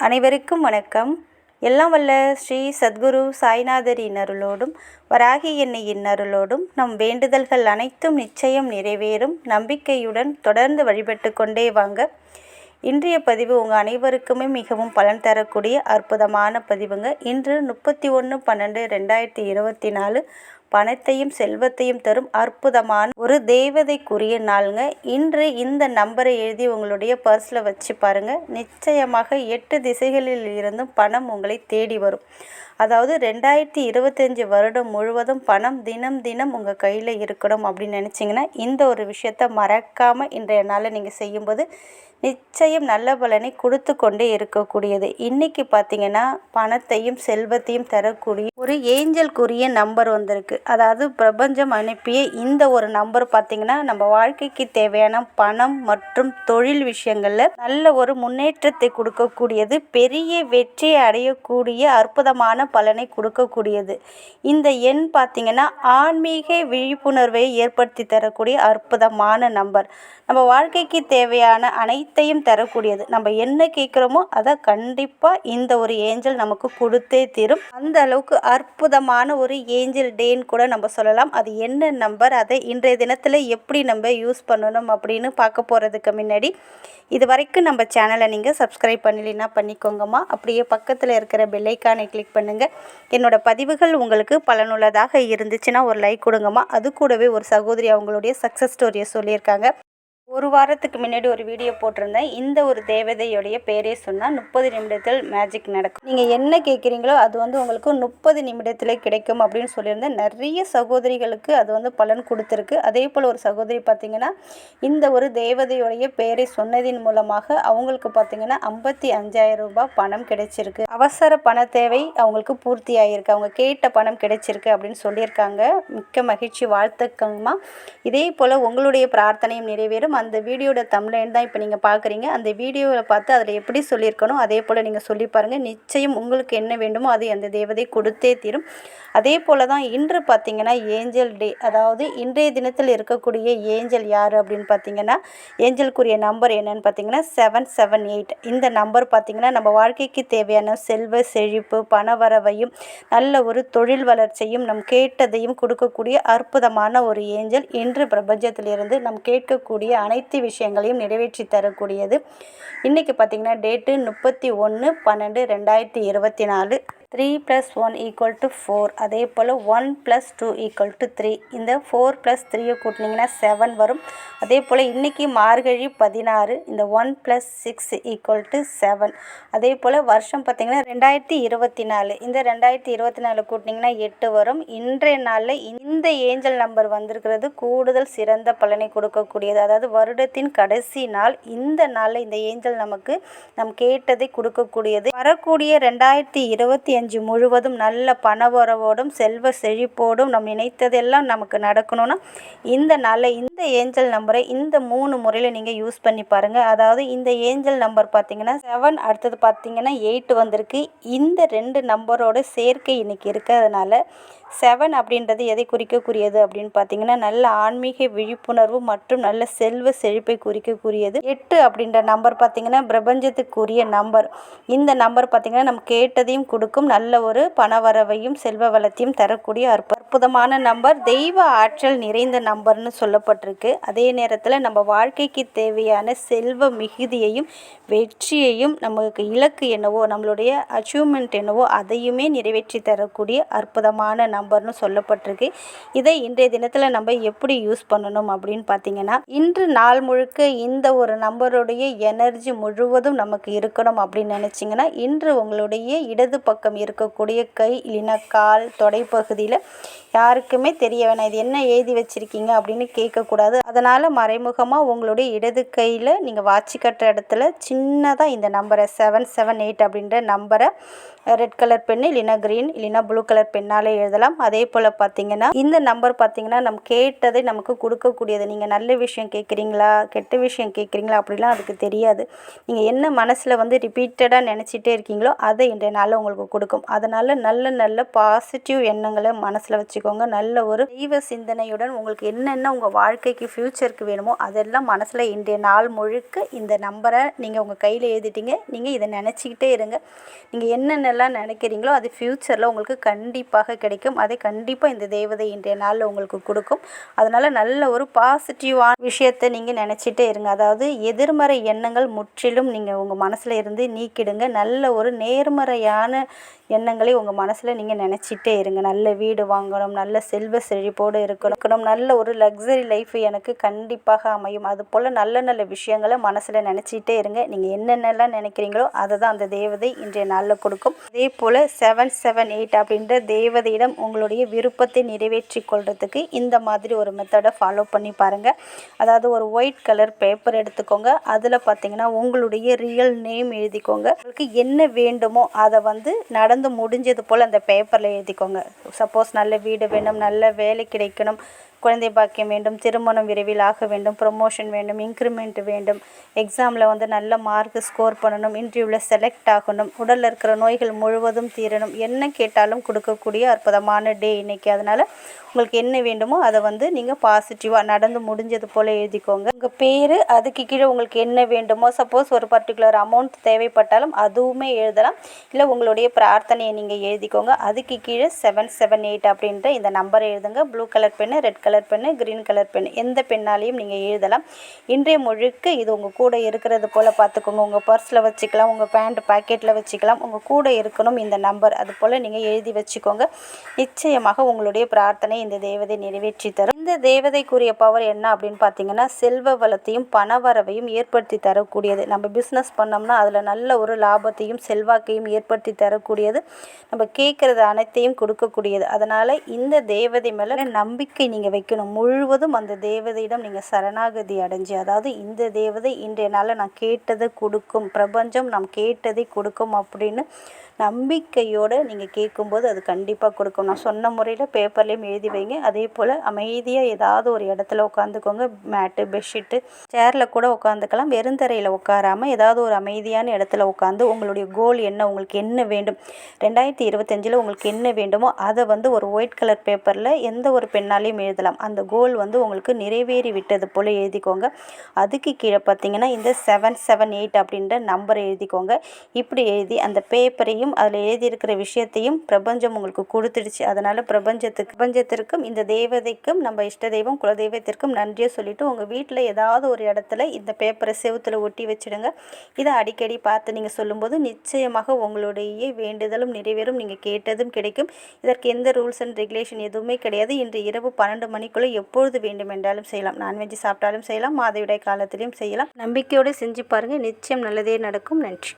அனைவருக்கும் வணக்கம். எல்லாம் வல்ல ஸ்ரீ சத்குரு சாய்நாதரின் அருளோடும் வராகி எண்ணெயின் அருளோடும் நம் வேண்டுதல்கள் அனைத்தும் நிச்சயம் நிறைவேறும் நம்பிக்கையுடன் தொடர்ந்து வழிபட்டு கொண்டே வாங்க. இன்றைய பதிவு உங்கள் அனைவருக்குமே மிகவும் பலன் தரக்கூடிய அற்புதமான பதிவுங்க. இன்று 31/12/2024 பணத்தையும் செல்வத்தையும் தரும் அற்புதமான ஒரு தேவதைக்குரிய நாளுங்க. இன்று இந்த நம்பரை எழுதி உங்களுடைய பர்ஸில் வச்சு பாருங்கள். நிச்சயமாக 8 திசைகளில் இருந்தும் பணம் உங்களை தேடி வரும். அதாவது 2025 வருடம் முழுவதும் பணம் தினம் தினம் உங்கள் கையில் இருக்கணும் அப்படின்னு நினச்சிங்கன்னா இந்த ஒரு விஷயத்த மறக்காமல் இன்றைய நாளில் நீங்கள் செய்யும்போது நிச்சயம் நல்ல பலனை கொடுத்து கொண்டே இருக்கக்கூடியது. இன்றைக்கி பார்த்திங்கன்னா பணத்தையும் செல்வத்தையும் தரக்கூடிய ஒரு ஏஞ்சலுக்குரிய நம்பர் வந்திருக்கு. அதாவது பிரபஞ்சம் அனுப்பிய இந்த ஒரு நம்பர் பார்த்திங்கன்னா நம்ம வாழ்க்கைக்கு தேவையான பணம் மற்றும் தொழில் விஷயங்களில் நல்ல ஒரு முன்னேற்றத்தை கொடுக்கக்கூடியது, பெரிய வெற்றியை அடையக்கூடிய அற்புதமான பலனை கொடுக்கக்கூடியது. இந்த எண் பார்த்திங்கன்னா ஆன்மீக விழிப்புணர்வை ஏற்படுத்தி தரக்கூடிய அற்புதமான நம்பர். நம்ம வாழ்க்கைக்கு தேவையான அனைத்தையும் தரக்கூடியது. நம்ம என்ன கேட்குறோமோ அதை கண்டிப்பாக இந்த ஒரு ஏஞ்சல் நமக்கு கொடுத்தே தீரும். அந்த அளவுக்கு அற்புதமான ஒரு ஏஞ்சல் டேன்னு கூட நம்ம சொல்லலாம். அது என்ன நம்பர், அதை இன்றைய தினத்தில் எப்படி நம்ம யூஸ் பண்ணணும் அப்படின்னு பார்க்க போகிறதுக்கு முன்னாடி இது வரைக்கும் நம்ம சேனலை நீங்கள் சப்ஸ்கிரைப் பண்ணலைன்னா பண்ணிக்கோங்கம்மா. அப்படியே பக்கத்தில் இருக்கிற பெல்லைக்கானை கிளிக் பண்ணுங்கள். என்னோடய பதிவுகள் உங்களுக்கு பலனுள்ளதாக இருந்துச்சுன்னா ஒரு லைக் கொடுங்கம்மா. அது கூடவே ஒரு சகோதரி அவங்களுடைய சக்ஸஸ் ஸ்டோரியை சொல்லியிருக்காங்க. ஒரு வாரத்துக்கு முன்னாடி ஒரு வீடியோ போட்டிருந்தேன். இந்த ஒரு தேவதையுடைய பேரே சொன்னால் 30 நிமிடத்தில் மேஜிக் நடக்கும். நீங்கள் என்ன கேட்குறீங்களோ அது உங்களுக்கு 30 நிமிடத்தில் கிடைக்கும் அப்படின்னு சொல்லியிருந்தேன். நிறைய சகோதரிகளுக்கு அது பலன் கொடுத்துருக்கு. அதே போல் ஒரு சகோதரி பார்த்திங்கன்னா இந்த ஒரு தேவதையுடைய பேரை சொன்னதின் மூலமாக அவங்களுக்கு பார்த்திங்கன்னா 55,000 ரூபாய் பணம் கிடைச்சிருக்கு. அவசர பண தேவை அவங்களுக்கு பூர்த்தி ஆகியிருக்கு. அவங்க கேட்ட பணம் கிடைச்சிருக்கு அப்படின்னு சொல்லியிருக்காங்க. மிக்க மகிழ்ச்சி, வாழ்த்துக்கங்கம்மா. இதே போல் உங்களுடைய பிரார்த்தனையும் நிறைவேறும். அந்த வீடியோட தம்ப்லைன் தான் இப்போ நீங்கள் பார்க்குறீங்க. அந்த வீடியோவில் பார்த்து அதில் எப்படி சொல்லியிருக்கணும் அதே போல் நீங்கள் சொல்லி பாருங்கள். நிச்சயம் உங்களுக்கு என்ன வேண்டுமோ அதை அந்த தேவதை கொடுத்தே தீரும். அதே போல் தான் இன்று பார்த்திங்கன்னா ஏஞ்சல் டே. அதாவது இன்றைய தினத்தில் இருக்கக்கூடிய ஏஞ்சல் யார் அப்படின்னு பார்த்திங்கன்னா ஏஞ்சலுக்குரிய நம்பர் என்னன்னு பார்த்திங்கன்னா 778. இந்த நம்பர் பார்த்திங்கன்னா நம்ம வாழ்க்கைக்கு தேவையான செல்வ செழிப்பு, பணவரவையும் நல்ல ஒரு தொழில் வளர்ச்சியும் நம் கேட்டதையும் கொடுக்கக்கூடிய அற்புதமான ஒரு ஏஞ்சல். இன்று பிரபஞ்சத்திலிருந்து நம் கேட்கக்கூடிய அனைத்து விஷயங்களையும் நிறைவேற்றி தரக்கூடியது. இன்றைக்கி பார்த்திங்கன்னா டேட்டு 31/12/2024. 3 + 1 = 4. அதே போல் 1 + 2 = 3. இந்த 4 + 3 கூட்டினீங்கன்னா 7 வரும். அதே போல் இன்றைக்கி மார்கழி 16. இந்த 1 + 6 = 7. அதே போல் வருஷம் பார்த்திங்கன்னா 2024. இந்த 2024 கூட்டினீங்கன்னா 8 வரும். இன்றைய நாளில் இந்த ஏஞ்சல் நம்பர் வந்திருக்கிறது கூடுதல் சிறந்த பலனை கொடுக்கக்கூடியது. அதாவது வருடத்தின் கடைசி நாள். இந்த நாளில் இந்த ஏஞ்சல் நமக்கு நம் கேட்டதை கொடுக்கக்கூடியது. வரக்கூடிய 2025 முழுவதும் நல்ல பணவரவோடும் செல்வ செழிப்போடும் நம் நினைத்ததெல்லாம் நமக்கு நடக்கணும்னா இந்த நாளில் இந்த ஏஞ்சல் நம்பரை இந்த 3 முறையில் நீங்கள் யூஸ் பண்ணி பாருங்கள். அதாவது இந்த ஏஞ்சல் நம்பர் பார்த்தீங்கன்னா 7, அடுத்தது பார்த்தீங்கன்னா 8 வந்திருக்கு. இந்த 2 நம்பரோட சேர்க்கை இன்னைக்கு இருக்கிறதுனால 7 அப்படின்றது எதை குறிக்கக்கூடியது அப்படின்னு பார்த்தீங்கன்னா நல்ல ஆன்மீக விழிப்புணர்வு மற்றும் நல்ல செல்வ செழிப்பை குறிக்கக்கூடியது. 8 அப்படின்ற நம்பர் பார்த்தீங்கன்னா பிரபஞ்சத்துக்குரிய நம்பர். இந்த நம்பர் பார்த்தீங்கன்னா நம்ம கேட்டதையும் கொடுக்கும், நல்ல ஒரு பணவரவையும் செல்வ வளத்தையும் தரக்கூடிய அற்புதமான நம்பர், தெய்வ ஆற்றல் நிறைந்த நம்பர்னு சொல்லப்பட்டிருக்கு. அதே நேரத்தில் நம்ம வாழ்க்கைக்கு தேவையான செல்வ மிகுதியையும் வெற்றியையும் நமக்கு இலக்கு என்னவோ நம்மளுடைய அச்சீவ்மெண்ட் என்னவோ அதையுமே நிறைவேற்றி தரக்கூடிய அற்புதமான நம்பர்னு சொல்லப்பட்டிருக்கு. இதை இன்றைய தினத்தில் நம்ம எப்படி யூஸ் பண்ணணும் அப்படின்னு பார்த்தீங்கன்னா இன்று நாள் முழுக்க இந்த ஒரு நம்பருடைய எனர்ஜி முழுவதும் நமக்கு இருக்கணும் அப்படின்னு நினச்சிங்கன்னா இன்று உங்களுடைய இடது பக்கம் இருக்கக்கூடிய கை இல்லைன்னா கால் தொடைப்பகுதியில் யாருக்குமே தெரிய வேணாம் இது என்ன எழுதி வச்சுருக்கீங்க அப்படின்னு கேட்கக்கூடாது. அதனால் மறைமுகமாக உங்களுடைய இடது கையில் நீங்கள் வாட்சி கட்டுற இடத்துல சின்னதாக இந்த நம்பரை 778 அப்படின்ற நம்பரை ரெட் கலர் பென்னு இல்லைன்னா க்ரீன் இல்லைன்னா ப்ளூ கலர் பெண்ணாலே எழுதலாம். அதே போல் பார்த்தீங்கன்னா இந்த நம்பர் பார்த்தீங்கன்னா நம்ம கேட்டதை நமக்கு கொடுக்கக்கூடியது. நீங்கள் நல்ல விஷயம் கேட்குறீங்களா கெட்ட விஷயம் கேட்குறீங்களா அப்படிலாம் அதுக்கு தெரியாது. நீங்கள் என்ன மனசில் ரிப்பீட்டடாக நினச்சிட்டே இருக்கீங்களோ அதை இன்றைய நாளில் உங்களுக்கு கொடுக்கும். கொடுக்கும். அதனால் நல்ல நல்ல பாசிட்டிவ் எண்ணங்களை மனசில் வச்சுக்கோங்க. நல்ல ஒரு தெய்வ சிந்தனையுடன் உங்களுக்கு என்னென்ன உங்கள் வாழ்க்கைக்கு ஃப்யூச்சருக்கு வேணுமோ அதெல்லாம் மனசில் இன்றைய நாள் முழுக்க இந்த நம்பரை நீங்கள் உங்கள் கையில் எழுதிட்டீங்க. நீங்கள் இதை நினச்சிக்கிட்டே இருங்க. நீங்கள் என்னென்னலாம் நினைக்கிறீங்களோ அது ஃப்யூச்சரில் உங்களுக்கு கண்டிப்பாக கிடைக்கும். அதை கண்டிப்பாக இந்த தேவதை இன்றைய நாளில் உங்களுக்கு கொடுக்கும். அதனால் நல்ல ஒரு பாசிட்டிவான விஷயத்தை நீங்கள் நினச்சிட்டே இருங்க. அதாவது எதிர்மறை எண்ணங்கள் முற்றிலும் நீங்கள் உங்கள் மனசில் இருந்து நீக்கிடுங்க. நல்ல ஒரு நேர்மறையான எண்ணங்களை உங்கள் மனசில் நீங்கள் நினச்சிட்டே இருங்க. நல்ல வீடு வாங்கணும், நல்ல செல்வ செழிப்போடு இருக்கணும், நல்ல ஒரு லக்ஸரி லைஃப் எனக்கு கண்டிப்பாக அமையும். அதுபோல் நல்ல நல்ல விஷயங்களை மனசில் நினச்சிட்டே இருங்க. நீங்கள் என்னென்னலாம் நினைக்கிறீங்களோ அதை தான் அந்த தேவதை இன்றைய நாளில் கொடுக்கும். அதே போல் 778 அப்படின்ற தேவதையிடம் உங்களுடைய விருப்பத்தை நிறைவேற்றி கொள்றதுக்கு இந்த மாதிரி ஒரு மெத்தடை ஃபாலோ பண்ணி பாருங்கள். அதாவது ஒரு ஒயிட் கலர் பேப்பர் எடுத்துக்கோங்க. அதில் பார்த்தீங்கன்னா உங்களுடைய ரியல் நேம் எழுதிக்கோங்க. உங்களுக்கு என்ன வேண்டுமோ அதை நடந்து முடிஞ்சது போல் அந்த பேப்பரில் எழுதிக்கோங்க. சப்போஸ் நல்ல வீடு வேணும், நல்ல வேலை கிடைக்கணும், குழந்தை பாக்கியம் வேண்டும், திருமணம் விரைவில் ஆக வேண்டும், ப்ரொமோஷன் வேண்டும், இன்க்ரிமெண்ட் வேண்டும், எக்ஸாமில் நல்ல மார்க் ஸ்கோர் பண்ணணும், இன்டர்வியூவில் செலக்ட் ஆகணும், உடலில் இருக்கிற நோய்கள் முழுவதும் தீரணும், என்ன கேட்டாலும் கொடுக்கக்கூடிய அற்புதமான டே இன்றைக்கி. அதனால் உங்களுக்கு என்ன வேண்டுமோ அதை நீங்கள் பாசிட்டிவாக நடந்து முடிஞ்சது போல் எழுதிக்கோங்க. உங்கள் பேர், அதுக்கு கீழே உங்களுக்கு என்ன வேண்டுமோ, சப்போஸ் ஒரு பர்டிகுலர் அமௌண்ட் தேவைப்பட்டாலும் அதுவுமே எழுதலாம். இல்லை உங்களுடைய பிரார்த்தனையை நீங்கள் எழுதிக்கோங்க. அதுக்கு கீழே 778 அப்படின்ற இந்த நம்பரை எழுதுங்க. Blue colour pen, red colour pen, green colour pen, எந்த பெண்ணாலையும் நீங்கள் எழுதலாம். இன்றைய முழுக்க இது உங்கள் கூட இருக்கிறது போல் பார்த்துக்கோங்க. உங்கள் பர்ஸில் வச்சுக்கலாம், உங்கள் பேண்ட் பாக்கெட்டில் வச்சுக்கலாம். உங்கள் கூட இருக்கணும் இந்த நம்பர். அது போல் நீங்கள் எழுதி வச்சுக்கோங்க. நிச்சயமாக உங்களுடைய பிரார்த்தனை இந்த தேவதை நிறைவேற்றி தரும். இந்த தேவதைக்குரிய பவர் என்ன அப்படின்னு பார்த்தீங்கன்னா, செல்வ வளத்தையும் பணவரவையும் ஏற்படுத்தி தரக்கூடியது. நம்ம பிஸ்னஸ் பண்ணோம்னா அதில் நல்ல ஒரு லாபத்தையும் செல்வாக்கையும் ஏற்படுத்தி தரக்கூடியது. நம்ம கேட்குறது அனைத்தையும் கொடுக்கக்கூடியது. அதனால் இந்த தேவதை மேலே நம்பிக்கை நீங்கள் வைக்கணும். முழுவதும் அந்த தேவதையிடம் நீங்கள் சரணாகதி அடைஞ்சு, அதாவது இந்த தேவதை இன்றைய நாளில் நான் கேட்டதை கொடுக்கும், பிரபஞ்சம் நாம் கேட்டதை கொடுக்கும் அப்படின்னு நம்பிக்கையோடு நீங்கள் கேட்கும்போது அது கண்டிப்பாக கொடுக்கும். நான் சொன்ன முறையில் பேப்பர்லேயும் எழுதி வைங்க. அதே போல் அமைதியாக ஏதாவது ஒரு இடத்துல உட்காந்துக்கோங்க. மேட்டு, பெட்ஷீட்டு, சேரில் கூட உட்காந்துக்கலாம். வெறுந்தரையில் உட்காராமல் ஏதாவது ஒரு அமைதியான இடத்துல உட்காந்து உங்களுடைய கோல் என்ன, உங்களுக்கு என்ன வேண்டும், 2025 உங்களுக்கு என்ன வேண்டுமோ அதை ஒரு ஒயிட் கலர் பேப்பரில் எந்த ஒரு பெண்ணாலையும் எழுதலாம். அந்த கோல் உங்களுக்கு நிறைவேறி விட்டது போல் எழுதிக்கோங்க. அதுக்கு கீழே பார்த்தீங்கன்னா இந்த 778 அப்படின்ற நம்பரை எழுதிக்கோங்க. இப்படி எழுதி அந்த பேப்பரையும் அதில் எழுதியிருக்கிற விஷயத்தையும் பிரபஞ்சம் உங்களுக்கு கொடுத்துடுச்சு. அதனால் பிரபஞ்சத்திற்கும் இந்த தேவதைக்கும், நம்ம இஷ்ட தெய்வம் குலதெய்வத்திற்கும் நன்றியை சொல்லிவிட்டு உங்கள் வீட்டில் ஏதாவது ஒரு இடத்துல இந்த பேப்பரை செவுத்தில் ஒட்டி வச்சுடுங்க. இதை அடிக்கடி பார்த்து நீங்கள் சொல்லும்போது நிச்சயமாக உங்களுடைய வேண்டுதலும் நிறைவேறும், நீங்கள் கேட்டதும் கிடைக்கும். இதற்கு எந்த ரூல்ஸ் அண்ட் ரெகுலேஷன் எதுவுமே கிடையாது. இன்று இரவு 12 மணிக்குள்ளே எப்பொழுது வேண்டுமென்றாலும் செய்யலாம். நான்வெஜ் சாப்பிட்டாலும் செய்யலாம், மாதவிடாய் காலத்திலையும் செய்யலாம். நம்பிக்கையோடு செஞ்சு பாருங்கள், நிச்சயம் நல்லதே நடக்கும். நன்றி.